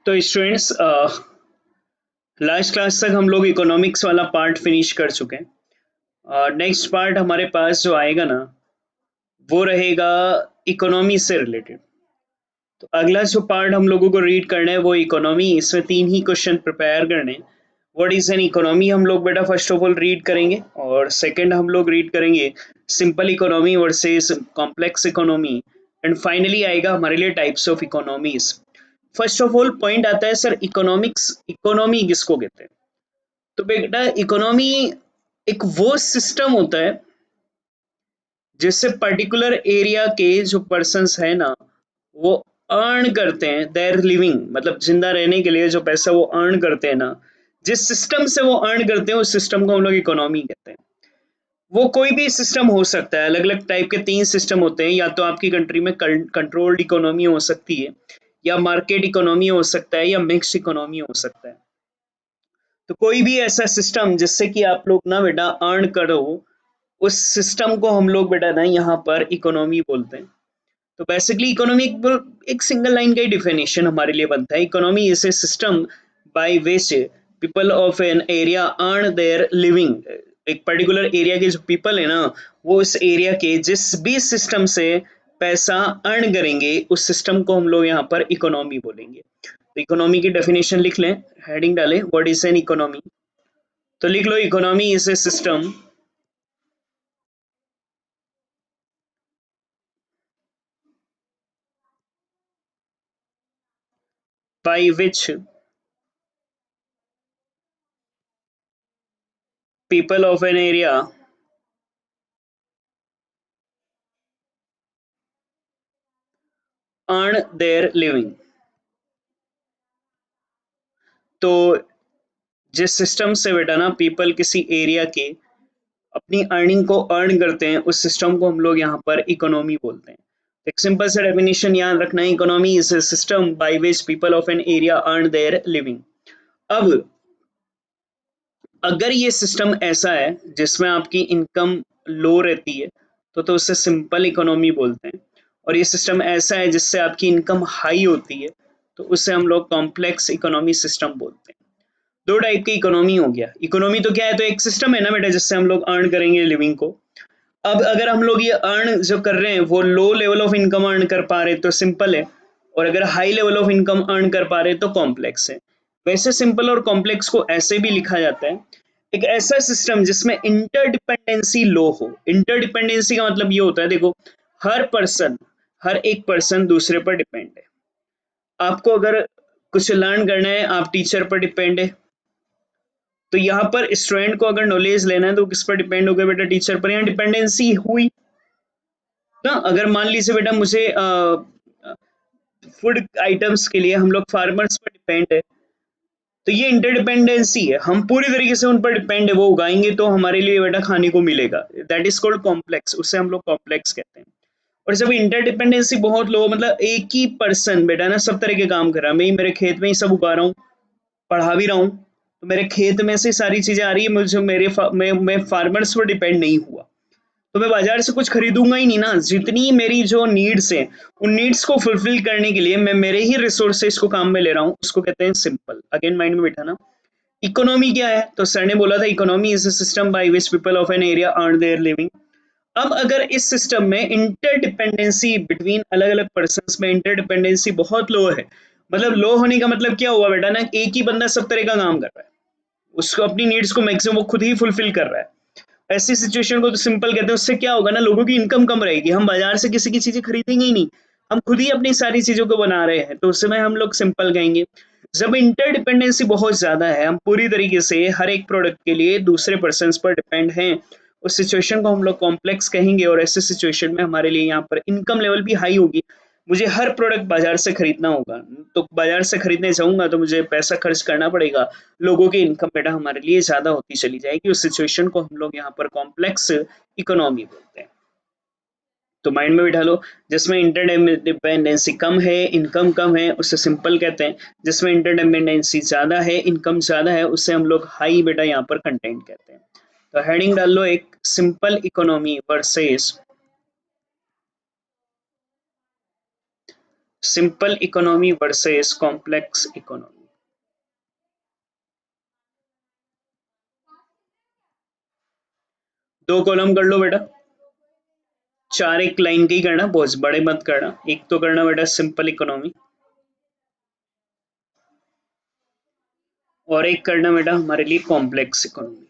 तो students last class तक हम लोग इकोनॉमिक्स वाला पार्ट फिनिश कर चुके हैं। नेक्स्ट पार्ट हमारे पास जो आएगा ना वो रहेगा इकोनॉमी से रिलेटेड। तो अगला जो पार्ट हम लोगों को रीड करना है वो इकोनॉमी। इसमें 3 ही क्वेश्चन प्रिपेयर करने हैं। व्हाट इज एन इकोनॉमी हम लोग बेटा फर्स्ट ऑफ ऑल रीड करेंगे, और सेकंड हम लोग रीड करेंगे simple economy versus complex economy, and finally आएगा हमारे लिए types of economies. First of all point आता है सर इकोनॉमिक्स, इकोनॉमी किसको कहते हैं? तो बेटा इकोनॉमी एक वो सिस्टम होता है जिससे पर्टिकुलर एरिया के जो पर्सन्स है ना वो अर्न करते हैं देयर लिविंग, मतलब जिंदा रहने के लिए जो पैसा वो अर्न करते हैं ना, जिस सिस्टम से वो अर्न करते हैं उस सिस्टम को हम लोग इकोनॉमी कहते हैं। वो कोई भी सिस्टम हो सकता है, अलग अलग टाइप के 3 सिस्टम होते हैं। या तो आपकी कंट्री में कंट्रोल्ड इकोनॉमी हो सकती है, या मार्केट इकोनॉमी हो सकता है, या मिक्स्ड इकोनॉमी हो सकता है। तो कोई भी ऐसा सिस्टम जिससे कि आप लोग ना बेटा अर्न करो, उस सिस्टम को हम लोग बेटा ना यहाँ पर इकोनॉमी बोलते हैं। तो बेसिकली इकोनॉमी एक सिंगल लाइन का ही डिफिनेशन हमारे लिए बनता है। Economy is a system by which people of an area earn their living. एक पर्टिकुलर एरिया के जो पीपल है ना वो इस एरिया के जिस भी सिस्टम से पैसा अर्न करेंगे उस सिस्टम को हम लोग यहाँ पर इकोनॉमी बोलेंगे। तो इकोनॉमी की डेफिनेशन लिख लें, हेडिंग डालें व्हाट इज एन इकोनॉमी। तो लिख लो economy is a system by which people of an area earn their living। तो जिस सिस्टम से बेटा ना पीपल किसी एरिया के अपनी अर्निंग को अर्न करते हैं उस सिस्टम को हम लोग यहाँ पर इकोनॉमी बोलते हैं। एक सिंपल सा डेफिनेशन याद रखना है, economy is a system by which people of an area earn their living. अब अगर ये सिस्टम ऐसा है जिसमें आपकी इनकम लो रहती है तो उसे सिंपल इकोनॉमी बोलते हैं। और ये सिस्टम ऐसा है जिससे आपकी इनकम हाई होती है तो उसे हम लोग कॉम्प्लेक्स इकोनॉमी सिस्टम बोलते हैं। दो टाइप की इकोनॉमी हो गया। इकोनॉमी तो क्या है, तो एक सिस्टम है ना बेटा जिससे हम लोग अर्न करेंगे लिविंग को। अब अगर हम लोग ये अर्न जो कर रहे हैं वो low level of income earn कर पा रहे तो सिंपल है, और अगर high level of income earn कर पा रहे तो कॉम्प्लेक्स है। वैसे सिंपल और कॉम्प्लेक्स को ऐसे भी लिखा जाता है, एक ऐसा सिस्टम जिसमें इंटरडिपेंडेंसी लो हो। इंटरडिपेंडेंसी का मतलब ये होता है, देखो हर एक पर्सन दूसरे पर डिपेंड है। आपको अगर कुछ लर्न करना है आप टीचर पर डिपेंड है, तो यहाँ पर स्टूडेंट को अगर नॉलेज लेना है तो किस पर डिपेंड हो गया बेटा, टीचर पर। यहाँ डिपेंडेंसी हुई ना। अगर मान लीजिए बेटा मुझे फूड आइटम्स के लिए हम लोग फार्मर्स पर डिपेंड है, तो ये इंटरडिपेंडेंसी है, हम पूरी तरीके से उन पर डिपेंड है, वो उगाएंगे तो हमारे लिए बेटा खाने को मिलेगा। दैट इज कॉल्ड कॉम्प्लेक्स, उसे हम लोग कॉम्प्लेक्स कहते हैं। और जब इंटरडिपेंडेंसी बहुत लो, मतलब एक ही पर्सन बेटा ना सब तरह के काम कर रहा है, मैं मेरे खेत में ही सब उगा रहा हूँ, पढ़ा भी रहा हूँ, तो मेरे खेत में से सारी चीजें आ रही है, मुझे मैं फार्मर्स पर डिपेंड नहीं हुआ, तो मैं बाजार से कुछ खरीदूंगा ही नहीं ना। जितनी मेरी जो नीड्स है उन नीड्स को फुलफिल करने के लिए मैं मेरे ही रिसोर्सेज को काम में ले रहा हूँ, उसको कहते हैं सिंपल। अगेन माइंड में बिठाना। इकोनॉमी क्या है, तो सर ने बोला था economy is a system by which people of an area earn their living. अब अगर इस सिस्टम में इंटरडिपेंडेंसी बिटवीन अलग अलग पर्सन में इंटरडिपेंडेंसी बहुत लो है, मतलब लो होने का मतलब क्या हुआ बेटा ना, एक ही बंदा सब तरह का काम कर रहा है, उसको अपनी नीड्स को मैक्सिमम वो खुद ही फुलफिल कर रहा है, ऐसी सिचुएशन को तो सिंपल कहते हैं। उससे क्या होगा ना, लोगों की इनकम कम रहेगी, हम बाजार से किसी की चीजें खरीदेंगे ही नहीं, हम खुद ही अपनी सारी चीजों को बना रहे हैं, तो उसमें हम लोग सिंपल कहेंगे। जब इंटरडिपेंडेंसी बहुत ज्यादा है, हम पूरी तरीके से हर एक प्रोडक्ट के लिए दूसरे पर्सन पर डिपेंड हैं, उस सिचुएशन को हम लोग कॉम्प्लेक्स कहेंगे। और ऐसे सिचुएशन में हमारे लिए यहाँ पर इनकम लेवल भी हाई होगी, मुझे हर प्रोडक्ट बाजार से खरीदना होगा, तो बाजार से खरीदने जाऊंगा तो मुझे पैसा खर्च करना पड़ेगा, लोगों की इनकम बेटा हमारे लिए ज्यादा होती चली जाएगी। उस सिचुएशन को हम लोग यहाँ पर कॉम्प्लेक्स इकोनॉमी बोलते हैं। तो माइंड में बिठा लो, जिसमें इंटरडिपेंडेंसी कम है, इनकम कम है, उससे सिंपल कहते हैं। जिसमें इंटरडिपेंडेंसी ज्यादा है, इनकम ज्यादा है, उससे हम लोग हाई बेटा यहाँ पर कंटेंट कहते हैं। तो हेडिंग डाल लो एक, simple economy versus simple economy versus complex economy. दो कॉलम कर लो बेटा, चार एक लाइन के ही करना, बहुत बड़े मत करना। एक तो करना बेटा सिंपल इकोनॉमी, और एक करना बेटा हमारे लिए कॉम्प्लेक्स इकोनॉमी।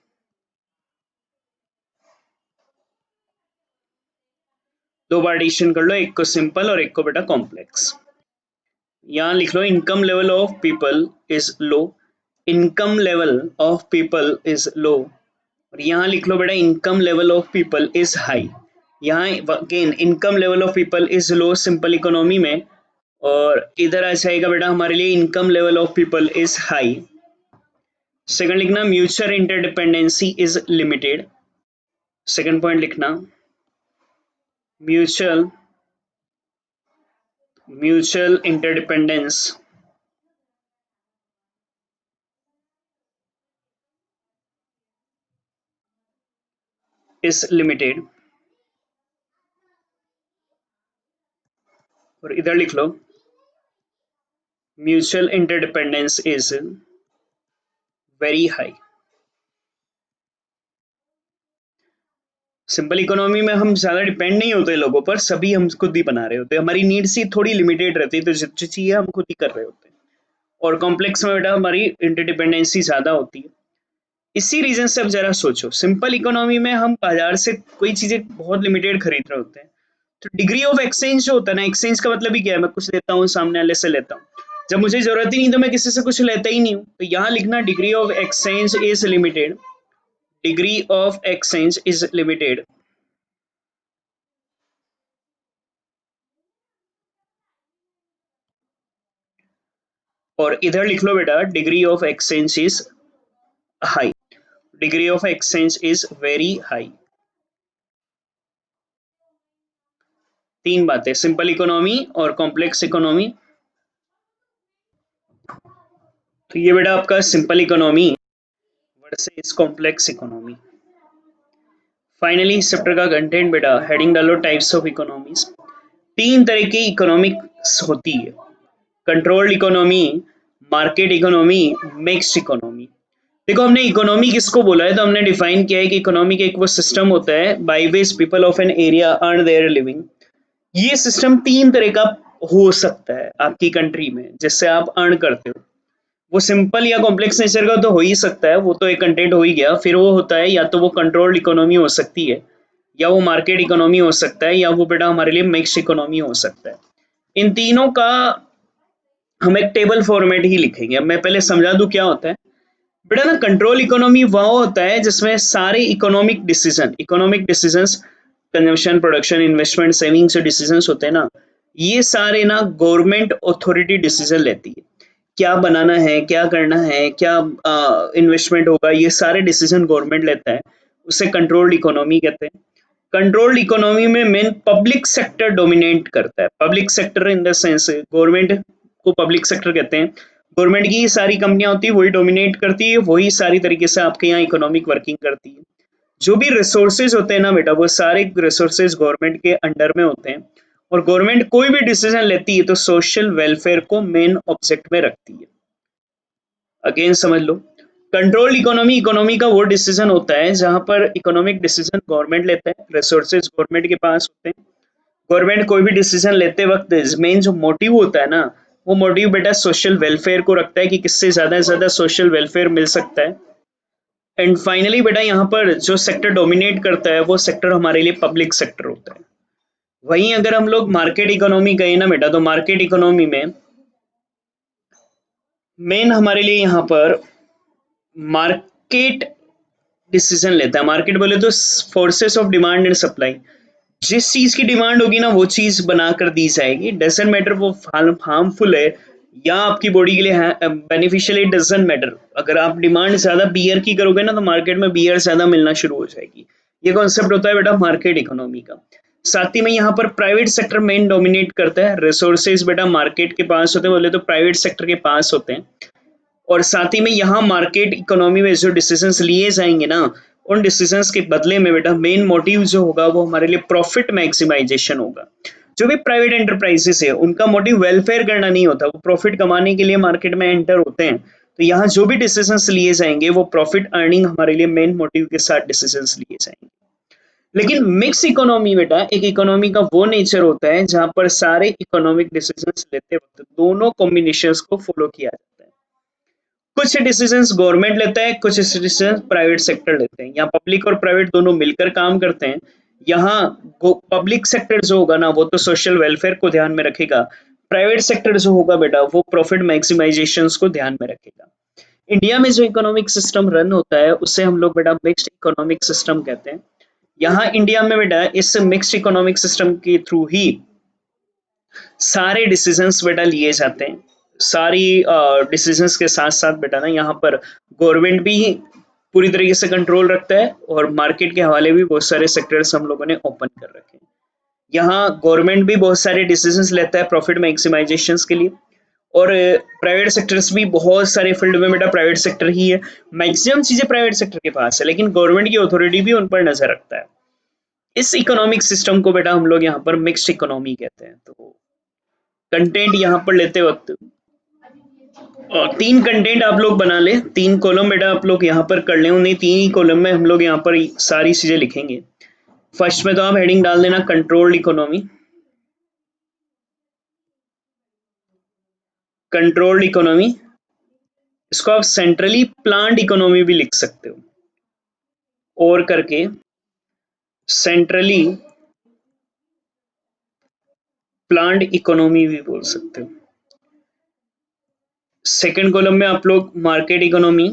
दो पार्टीशन कर लो, एक को सिंपल और एक को बेटा कॉम्प्लेक्स। यहाँ लिख लो income level of people is low, income level of people is low, और यहाँ लिख लो बेटा income level of people is high. यहाँ again income level of people is low simple economy में, और इधर आ जाएगा बेटा हमारे लिए income level of people is high. Second लिखना mutual interdependency is limited. Second point लिखना म्यूचुअल इंटरडिपेंडेंस इज लिमिटेड, और इधर लिख लो mutual interdependence is very high. Simple economy में हम ज्यादा डिपेंड नहीं होते लोगों पर, सभी हम खुद ही बना रहे होते हैं, हमारी नीड्स ही थोड़ी लिमिटेड रहती है, तो जो चाहिए हम खुद ही कर रहे होते हैं। और कॉम्प्लेक्स में बेटा हमारी इंटरडिपेंडेंसी ज्यादा होती है। इसी रीजन से अब जरा सोचो, सिंपल इकोनॉमी में हम बाजार से कोई चीजें बहुत लिमिटेड खरीद रहे होते हैं, तो डिग्री ऑफ एक्सचेंज जो होता है ना, एक्सचेंज का मतलब ही क्या है, मैं कुछ लेता हूँ सामने वाले से लेता हूँ, जब मुझे जरूरत ही नहीं तो मैं किसी से कुछ लेता ही नहीं हूँ, तो यहाँ लिखना degree of exchange is limited, degree of exchange is limited. और इधर लिख लो बेटा degree of exchange is high, degree of exchange is very high. तीन बातें, सिंपल इकोनॉमी और कॉम्प्लेक्स इकोनॉमी। तो ये बेटा आपका simple economy versus complex economy. Finally इस चैप्टर का कंटेंट बेटा, हेडिंग डालो टाइप्स ऑफ इकोनॉमीज। तीन तरह की इकोनॉमिक्स होती है, controlled economy, market economy, mixed economy. देखो हमने इकोनॉमी किसको बोला है, तो हमने डिफाइन किया है कि इकोनॉमी एक वो सिस्टम होता है by which people of an area earn their living. ये सिस्टम तीन तरह का हो सकता है आपकी कंट्री में जिससे आप अर्न करते हो। वो सिंपल या कॉम्प्लेक्स नेचर का तो हो ही सकता है, वो तो एक कंटेंट हो ही गया। फिर वो होता है या तो वो कंट्रोल्ड इकोनॉमी हो सकती है, या वो मार्केट इकोनॉमी हो सकता है, या वो बेटा हमारे लिए मिक्स्ड इकोनॉमी हो सकता है। इन तीनों का हम एक टेबल फॉर्मेट ही लिखेंगे। अब मैं पहले समझा दूं क्या होता है बेटा ना। कंट्रोल इकोनॉमी वह होता है जिसमें सारे economic decisions, consumption, production, investment, savings जो डिसीजंस होते हैं ना, ये सारे ना गवर्नमेंट अथॉरिटी डिसीजन लेती है। क्या बनाना है, क्या करना है, क्या इन्वेस्टमेंट होगा, ये सारे डिसीजन गवर्नमेंट लेता है, उसे कंट्रोल्ड इकोनॉमी कहते हैं। कंट्रोल्ड इकोनॉमी में मेन पब्लिक सेक्टर डोमिनेट करता है। Public sector in the sense government को पब्लिक सेक्टर कहते हैं। गवर्नमेंट की सारी कंपनियां होती है वही डोमिनेट करती है, वही सारी तरीके से आपके यहाँ इकोनॉमिक वर्किंग करती है। जो भी रिसोर्सेज होते हैं ना बेटा, वो सारे रिसोर्सेज गवर्नमेंट के अंडर में होते हैं, और गवर्नमेंट कोई भी डिसीजन लेती है तो सोशल वेलफेयर को मेन ऑब्जेक्ट में रखती है। अगेन समझ लो, कंट्रोल्ड इकोनॉमी का वो डिसीजन होता है जहां पर इकोनॉमिक डिसीजन गवर्नमेंट लेता है, रिसोर्सेज गवर्नमेंट के पास होते हैं। गवर्नमेंट कोई भी डिसीजन लेते वक्त मेन जो मोटिव होता है ना, वो मोटिव बेटा सोशल वेलफेयर को रखता है कि किससे ज्यादा से ज्यादा सोशल वेलफेयर मिल सकता है। एंड फाइनली बेटा यहाँ पर जो सेक्टर डोमिनेट करता है वो सेक्टर हमारे लिए पब्लिक सेक्टर होता है। वहीं अगर हम लोग मार्केट इकोनॉमी कहें ना बेटा, तो मार्केट इकोनॉमी में मेन हमारे लिए यहाँ पर मार्केट डिसीजन लेता है। मार्केट बोले तो forces of demand and supply, जिस चीज की डिमांड होगी ना वो चीज बना कर दी जाएगी। डजंट मैटर वो हार्मफुल है या आपकी बॉडी के लिए बेनिफिशियल, इट डजंट मैटर। अगर आप डिमांड ज्यादा बियर की करोगे ना, तो मार्केट में बियर ज्यादा मिलना शुरू हो जाएगी। ये कॉन्सेप्ट होता है बेटा मार्केट इकोनॉमी का। साथ ही में यहाँ पर प्राइवेट सेक्टर मेन डोमिनेट करता है। रिसोर्सेज बेटा मार्केट के पास होते हैं, बोले तो प्राइवेट सेक्टर के पास होते हैं। और साथ ही में यहाँ मार्केट इकोनॉमी में जो डिसीजंस लिए जाएंगे ना, उन डिसीजंस के बदले में बेटा मेन मोटिव जो होगा वो हमारे लिए प्रॉफिट मैक्सिमाइजेशन होगा। जो भी प्राइवेट एंटरप्राइजेस है उनका मोटिव वेलफेयर करना नहीं होता, वो प्रॉफिट कमाने के लिए मार्केट में एंटर होते हैं। तो यहाँ जो भी डिसीजंस लिए जाएंगे वो प्रॉफिट अर्निंग हमारे लिए मेन मोटिव के साथ डिसीजंस लिए जाएंगे। लेकिन मिक्स इकोनॉमी बेटा, एक इकोनॉमी का वो नेचर होता है जहां पर सारे इकोनॉमिक डिसीजंस लेते वक्त दोनों कॉम्बिनेशंस को फॉलो किया जाता है। कुछ डिसीजंस गवर्नमेंट लेता है, कुछ डिसीजंस प्राइवेट सेक्टर लेते हैं, यहाँ पब्लिक और प्राइवेट दोनों मिलकर काम करते हैं। यहाँ पब्लिक सेक्टर जो होगा ना वो तो सोशल वेलफेयर को ध्यान में रखेगा, प्राइवेट सेक्टर जो होगा बेटा वो प्रॉफिट मैक्सिमाइजेशन को ध्यान में रखेगा। इंडिया में जो इकोनॉमिक सिस्टम रन होता है उसे हम लोग बेटा मिक्स्ड इकोनॉमिक सिस्टम कहते हैं। यहाँ इंडिया में बेटा इस मिक्स्ड इकोनॉमिक सिस्टम के थ्रू ही सारे डिसीजंस बेटा लिए जाते हैं। सारी डिसीजंस के साथ साथ बेटा ना यहाँ पर गवर्नमेंट भी पूरी तरीके से कंट्रोल रखता है और मार्केट के हवाले भी बहुत सारे सेक्टर्स हम लोगों ने ओपन कर रखे हैं। यहाँ गवर्नमेंट भी बहुत सारे डिसीजंस लेता है प्रॉफिट मैक्सिमाइजेशन के लिए, और प्राइवेट सेक्टर्स भी बहुत सारे फील्ड में बेटा प्राइवेट सेक्टर ही है, मैक्सिमम चीजें प्राइवेट सेक्टर के पास है, लेकिन गवर्नमेंट की अथॉरिटी भी उन पर नजर रखता है। इस इकोनॉमिक सिस्टम को बेटा हम लोग यहाँ पर मिक्स्ड इकोनॉमी कहते हैं। तो कंटेंट यहाँ पर लेते वक्त तीन कंटेंट आप लोग बना ले, तीन कॉलम बेटा आप लोग यहाँ पर कर ले, उन्हीं तीन ही कॉलम में हम लोग यहाँ पर सारी चीजें लिखेंगे। फर्स्ट में तो आप हेडिंग डाल देना कंट्रोल्ड इकोनॉमी, कंट्रोल्ड इकोनॉमी, इसको आप सेंट्रली प्लान्ड इकोनॉमी भी लिख सकते हो, और करके सेंट्रली प्लान्ड इकोनॉमी भी बोल सकते हो। सेकंड कॉलम में आप लोग मार्केट इकोनॉमी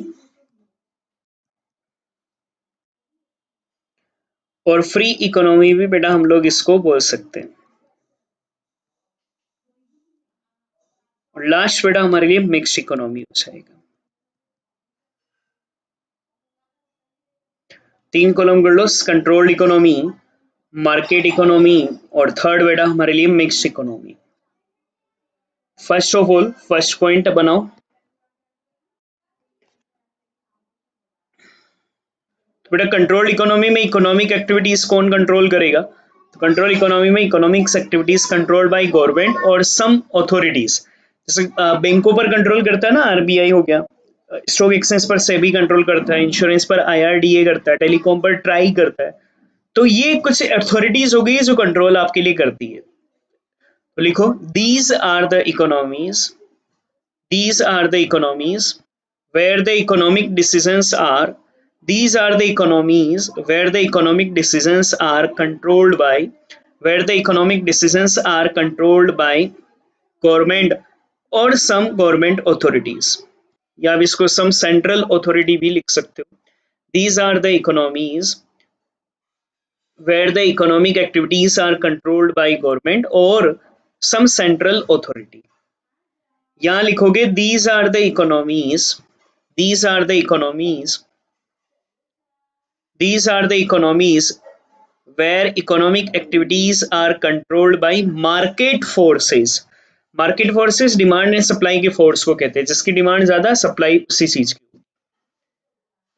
और फ्री इकोनॉमी भी बेटा हम लोग इसको बोल सकते हैं। और लास्ट बेटा हमारे लिए मिक्स्ड इकोनॉमी हो जाएगा। तीन कॉलम कर लो, कंट्रोल्ड इकोनॉमी, मार्केट इकोनॉमी, और थर्ड बेटा हमारे लिए mixed economy. First of all first point बनाओ, तो बेटा कंट्रोल्ड इकोनॉमी में इकोनॉमिक एक्टिविटीज कौन कंट्रोल करेगा? तो कंट्रोल इकोनॉमी में economics activities controlled by government और सम अथॉरिटीज। जैसे बैंकों पर कंट्रोल करता है ना आरबीआई हो गया, स्टॉक एक्सचेंज पर सेबी कंट्रोल करता है, इंश्योरेंस पर आईआरडीए करता है, टेलीकॉम पर ट्राई करता है। तो ये कुछ अथॉरिटीज हो गई जो कंट्रोल आपके लिए करती है। तो लिखो these are the economies, these are the economies where the economic decisions are, these are the economies where the economic decisions are controlled by, where the economic decisions are controlled by government or some government authorities, या आप इसको some central authority भी लिख सकते हो। these are the economies where the economic activities are controlled by government or some central authority। यहां लिखोगे these are the economies, these are the economies, these are the economies where economic activities are controlled by market forces। Market forces demand and supply के force को कहते हैं, जिसकी demand ज्यादा supply उसी चीज की।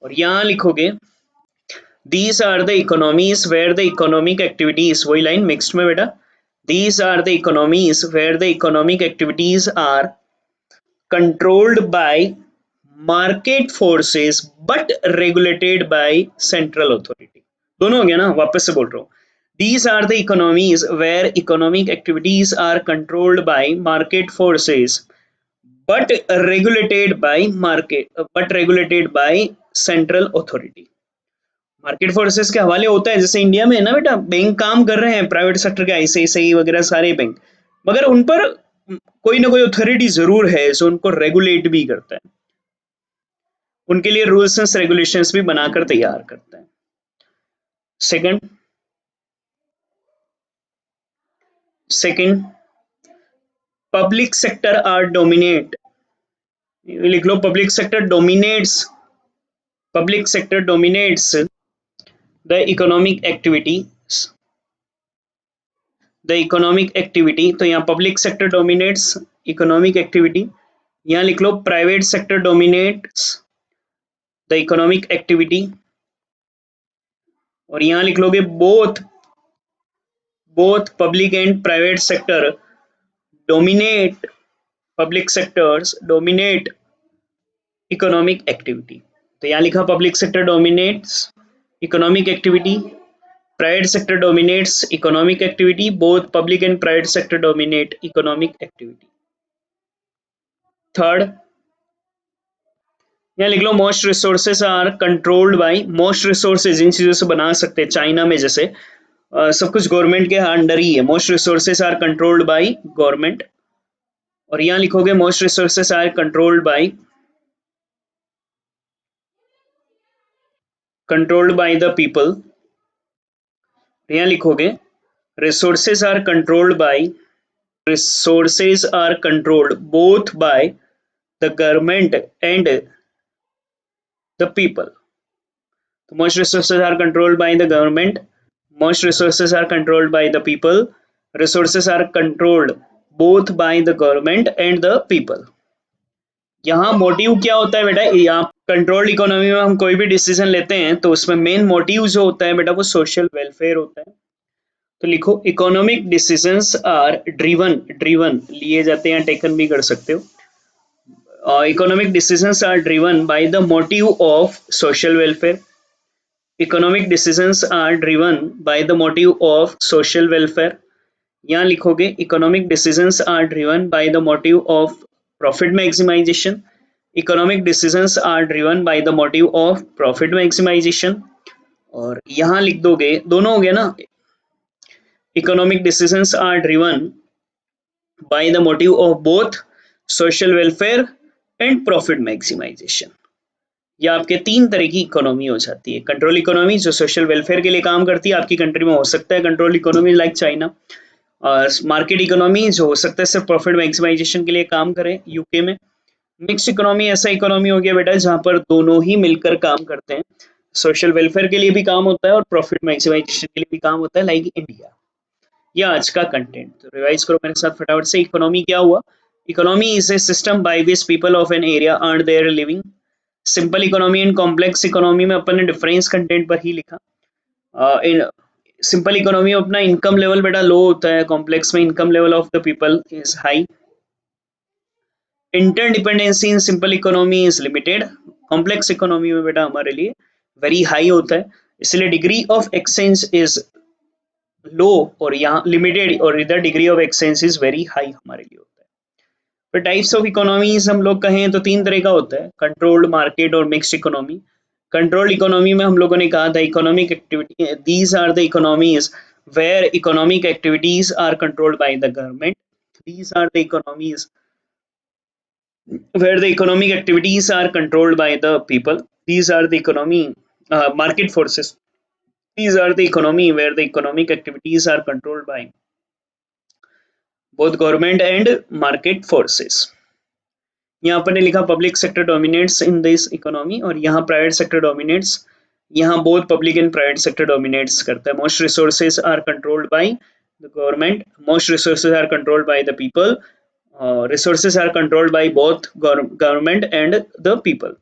और यहां लिखोगे these are the economies where the economic activities, वही लाइन मिक्स्ड में बेटा, these are the economies where the economic activities are controlled by market forces but regulated by central authority। दोनों हो गया ना, वापस से बोल रहा हूँ, these are the economies where economic activities are controlled by market forces but regulated by central authority। Market forces के हवाले होता है, जैसे इंडिया में है ना बेटा, बैंक काम कर रहे हैं प्राइवेट सेक्टर के, आईसीआईसीआई वगैरह सारे बैंक, मगर उन पर कोई ना कोई अथॉरिटी जरूर है जो उनको रेगुलेट भी करता है, उनके लिए रूल्स एंड रेगुलेशंस भी बनाकर तैयार करता है। Second public sector are dominate, लिख लो public sector dominates the economic activity, तो यहाँ public sector dominates economic activity, यहाँ लिख लो private sector dominates the economic activity, और यहाँ लिख लोगे both both public and private sector dominate public sectors dominate economic activity. तो यहाँ लिखा public sector dominates economic activity, private sector dominates economic activity, both public and private sector dominate economic activity. Third यहाँ लिख लो most resources are controlled by, most resources इन चीजों से बना सकते हैं चाइना में जैसे सब कुछ गवर्नमेंट के अंडर ही है। Most resources are controlled by government, और यहाँ लिखोगे most resources are controlled by the people. यहाँ लिखोगे resources are controlled both by the government and the people. तो most resources are controlled by the government, most resources are controlled by the people, resources are controlled both by the government and the people। यहाँ motive क्या होता है बेटा, यहाँ controlled economy में हम कोई भी डिसीजन लेते हैं तो उसमें मेन मोटिव जो होता है बेटा वो सोशल वेलफेयर होता है। तो लिखो इकोनॉमिक डिसीजंस आर ड्रिवन लिए जाते हैं, टेकन भी कर सकते हो। Economic decisions are driven by the motive of social welfare, economic decisions are driven by the motive of social welfare. यहाँ लिखोगे economic decisions are driven by the motive of profit maximisation, economic decisions are driven by the motive of profit maximisation. और यहाँ लिख दोगे दोनों हो गया ना, economic decisions are driven by the motive of both social welfare and profit maximisation. ये आपके तीन तरह की इकोनॉमी हो जाती है। कंट्रोल इकोनॉमी जो सोशल वेलफेयर के लिए काम करती है, आपकी कंट्री में हो सकता है control economy like China. Market economy जो हो सकता है सिर्फ प्रॉफिट मैक्सिमाइजेशन के लिए काम करे यूके में। मिक्स इकोनॉमी ऐसा इकोनॉमी हो गया बेटा जहां पर दोनों ही मिलकर काम करते हैं, सोशल वेलफेयर के लिए भी काम होता है और प्रॉफिट मैक्सिमाइजेशन के लिए भी काम होता है लाइक इंडिया। यह आज का कंटेंट, तो रिवाइज करो मेरे साथ फटाफट से। इकोनॉमी क्या हुआ, economy is a system by which people of an area earn their living. Simple economy and complex economy में अपन ने डिफरेंस कंटेंट पर ही लिखा। इन सिंपल इकोनॉमी में अपना इनकम लेवल बेटा लो होता है, कॉम्प्लेक्स में income level of the people is high. Interdependency in simple economy is limited, complex economy में बेटा हमारे लिए वेरी हाई होता है, इसलिए degree of exchange is low और यहाँ लिमिटेड, और इधर degree of exchange is very high हमारे लिए होता है। फिर टाइप्स ऑफ इकोनॉमीज हम लोग कहें तो तीन तरह का होता है, कंट्रोल्ड, मार्केट और मिक्स्ड इकोनॉमी। कंट्रोल्ड इकोनॉमी में हम लोगों ने कहा था economic activity, these are the economies where economic activities are controlled by the government, these are the economies where the economic activities are controlled by the people, these are the economy market forces, these are the economy where the economic activities are controlled by both government and market forces। यहाँ पर ने लिखा public sector dominates in this economy, और यहाँ private sector dominates, यहाँ both public and private sector dominates करता है। Most resources are controlled by the government, most resources are controlled by the people, resources are controlled by both government and the people।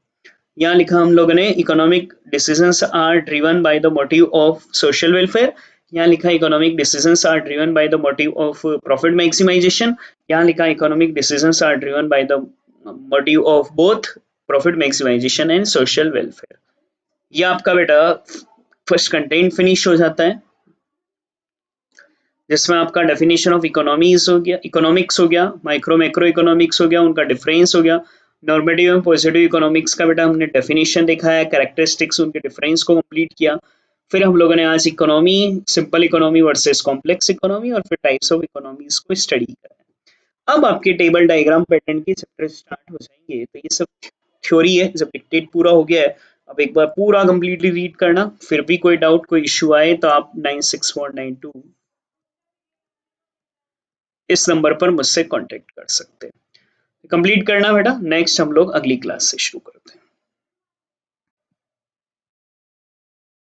यहाँ लिखा हम लोगों ने economic decisions are driven by the motive of social welfare, यहाँ लिखा economic decisions are driven by the motive of profit maximisation, यहाँ लिखा economic decisions are driven by the motive of both profit maximisation and social welfare. ये आपका बेटा first content finish हो जाता है, जिसमें आपका डेफिनेशन ऑफ इकोनॉमीज हो गया, इकोनॉमिक्स हो गया, माइक्रो मैक्रो इकोनॉमिक्स हो गया, उनका डिफरेंस हो गया, नॉर्मेटिव एंड पॉजिटिव इकोनॉमिक्स का बेटा हमने डेफिनेशन देखा है, कैरेक्टरिस्टिक्स उनके डिफरेंस को कंप्लीट किया। फिर हम लोगों ने आज economy, simple economy versus complex economy, और फिर टाइप्स ऑफ इकोनॉमीज को स्टडी करा। अब आपके टेबल डायग्राम पैटर्न के चैप्टर स्टार्ट हो जाएंगे। तो ये सब थ्योरी है, जब डिक्टेट पूरा हो गया है अब एक बार पूरा कंप्लीटली रीड करना, फिर भी कोई डाउट कोई इश्यू आए तो आप 96492 इस नंबर पर मुझसे कांटेक्ट कर सकते हैं। कंप्लीट करना बेटा, नेक्स्ट हम लोग अगली क्लास से शुरू करते हैं।